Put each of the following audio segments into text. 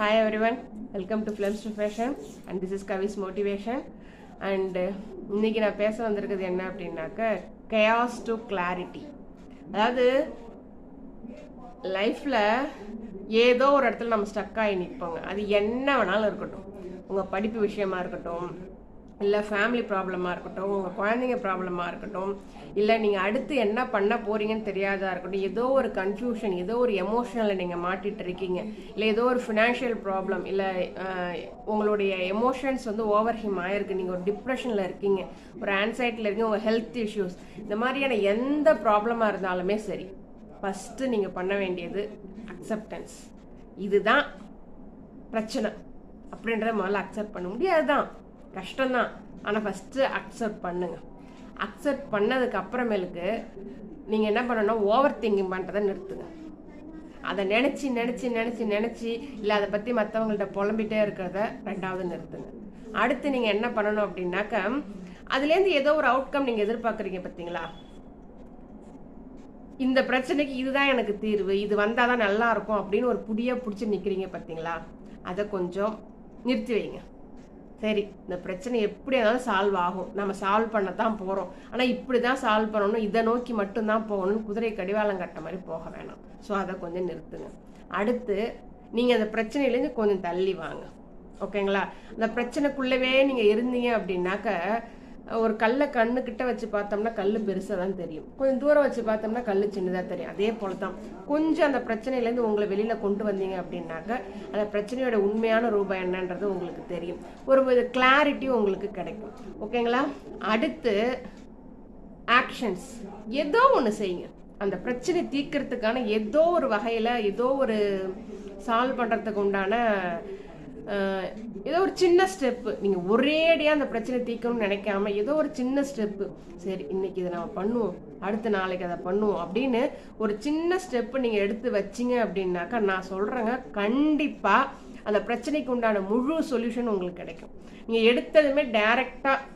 Hi everyone, welcome to Films to Fashion and this is Kavi's Motivation and இன்னைக்கு நான் பேச வந்திருக்கிறது என்ன அப்படின்னாக்க chaos to clarity. அதாவது லைஃப்ல ஏதோ ஒரு இடத்துல நம்ம ஸ்டக் ஆகி நிற்போங்க. அது என்ன வேணாலும் இருக்கட்டும், உங்கள் படிப்பு விஷயமா இருக்கட்டும், இல்லை ஃபேமிலி ப்ராப்ளமாக இருக்கட்டும், உங்கள் குழந்தைங்க ப்ராப்ளமாக இருக்கட்டும், இல்லை நீங்கள் அடுத்து என்ன பண்ண போகிறீங்கன்னு தெரியாதா இருக்கட்டும், ஏதோ ஒரு கன்ஃபியூஷன், ஏதோ ஒரு எமோஷனலில் நீங்கள் மாட்டிகிட்டு இருக்கீங்க, இல்லை ஏதோ ஒரு ஃபினான்ஷியல் ப்ராப்ளம், இல்லை உங்களுடைய எமோஷன்ஸ் வந்து ஓவர் ஹிம் ஆகிருக்கு, நீங்கள் ஒரு டிப்ரெஷனில் இருக்கீங்க, ஒரு ஆன்சைட்டியில் இருக்கீங்க, உங்கள் ஹெல்த் இஷ்யூஸ், இந்த மாதிரியான எந்த ப்ராப்ளமாக இருந்தாலுமே சரி, ஃபஸ்ட்டு நீங்கள் பண்ண வேண்டியது அக்செப்டன்ஸ். இதுதான் பிரச்சனை அப்படின்றத முதல்ல அக்செப்ட் பண்ண முடியாது தான், கஷ்டம்தான். ஆனால் ஃபஸ்ட்டு அக்செப்ட் பண்ணுங்க. அக்செப்ட் பண்ணதுக்கு அப்புறமேலுக்கு நீங்கள் என்ன பண்ணணும், ஓவர் திங்கிங் பண்ணுறதை நிறுத்துங்க. அதை நினச்சி நினச்சி நினச்சி நினச்சி இல்லை அதை பற்றி மற்றவங்கள்ட்ட புலம்பிகிட்டே இருக்கிறத ரெண்டாவது நிறுத்துங்க. அடுத்து நீங்கள் என்ன பண்ணணும் அப்படின்னாக்க, அதுலேருந்து ஏதோ ஒரு அவுட்கம் நீங்கள் எதிர்பார்க்குறீங்க பார்த்தீங்களா, இந்த பிரச்சனைக்கு இதுதான் எனக்கு தீர்வு, இது வந்தால் தான் நல்லா இருக்கும் அப்படின்னு ஒரு புடியை பிடிச்சி நிற்கிறீங்க பார்த்தீங்களா, அதை கொஞ்சம் நிறுத்தி வைங்க. சரி, இந்த பிரச்சனை எப்படி இருந்தாலும் சால்வ் ஆகும், நம்ம சால்வ் பண்ண தான் போகிறோம், ஆனால் இப்படி தான் சால்வ் பண்ணணும், இதை நோக்கி மட்டும்தான் போகணும்னு குதிரை கடிவாளம் கட்ட மாதிரி போக வேணாம். ஸோ அதை கொஞ்சம் நிறுத்துங்க. அடுத்து நீங்கள் அந்த பிரச்சனையிலேருந்து கொஞ்சம் தள்ளி வாங்க. ஓகேங்களா? அந்த பிரச்சனைக்குள்ளவே நீங்கள் இருந்தீங்க அப்படின்னாக்க, ஒரு கல்லை கண்ணுக்கிட்ட வச்சு பார்த்தோம்னா கல் பெருசாக தான் தெரியும், கொஞ்சம் தூரம் வச்சு பார்த்தோம்னா கல் சின்னதாக தெரியும். அதே போல தான் கொஞ்சம் அந்த பிரச்சனையிலேருந்து உங்களை வெளியில் கொண்டு வந்தீங்க அப்படின்னாக்க அந்த பிரச்சனையோட உண்மையான ரூபம் என்னன்றது உங்களுக்கு தெரியும், ஒரு கிளாரிட்டி உங்களுக்கு கிடைக்கும். ஓகேங்களா? அடுத்து ஆக்ஷன்ஸ், ஏதோ ஒன்று செய்யுங்க. அந்த பிரச்சனை தீர்க்கறதுக்கான ஏதோ ஒரு வகையில், ஏதோ ஒரு சால்வ் பண்ணுறதுக்கு உண்டான ஏதோ ஒரு சின்ன ஸ்டெப்பு. நீங்கள் ஒரேடியாக அந்த பிரச்சனை தீர்க்கணும்னு நினைக்காம ஏதோ ஒரு சின்ன ஸ்டெப்பு, சரி இன்னைக்கு இதை நம்ம பண்ணுவோம், அடுத்த நாளைக்கு அதை பண்ணுவோம் அப்படின்னு ஒரு சின்ன ஸ்டெப்பு நீங்கள் எடுத்து வச்சிங்க அப்படின்னாக்கா, நான் சொல்கிறேங்க, கண்டிப்பாக அந்த பிரச்சனைக்கு உண்டான முழு சொல்யூஷன் உங்களுக்கு கிடைக்கும். நீங்கள் எடுத்ததுமே டைரெக்டாக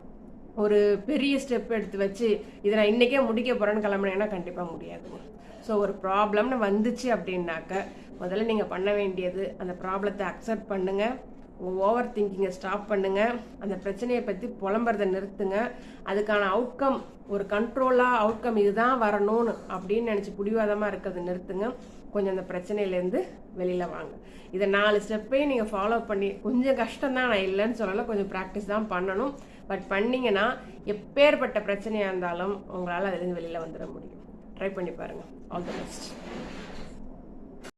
ஒரு பெரிய ஸ்டெப் எடுத்து வச்சு இதை நான் இன்றைக்கே முடிக்க போகிறேன்னு கிளம்புனேன்னா கண்டிப்பாக முடியாதுங்க. ஸோ ஒரு ப்ராப்ளம்னு வந்துச்சு அப்படின்னாக்க முதல்ல நீங்கள் பண்ண வேண்டியது அந்த ப்ராப்ளத்தை அக்செப்ட் பண்ணுங்கள், ஓவர் திங்கிங்கை ஸ்டாப் பண்ணுங்கள், அந்த பிரச்சனையை பற்றி புலம்புறதை நிறுத்துங்க, அதுக்கான அவுட்கம் ஒரு கண்ட்ரோலாக அவுட்கம் இதுதான் வரணும்னு அப்படின்னு நினச்சி பிடிவாதமாக இருக்கிறத நிறுத்துங்க. கொஞ்சம் அந்த பிரச்சனையிலேருந்து வெளியில் வாங்க. இதை 4 ஸ்டெப்பையும் நீங்கள் ஃபாலோ பண்ணி, கொஞ்சம் கஷ்டம்தான், நான் இல்லைன்னு சொல்லலை, கொஞ்சம் ப்ராக்டிஸ் தான் பண்ணணும். பட் பண்ணிங்கன்னா எப்பேற்பட்ட பிரச்சனையாக இருந்தாலும் உங்களால் அதுலேருந்து வெளியில் வந்துட முடியும். ட்ரை பண்ணி பாருங்கள். All the best.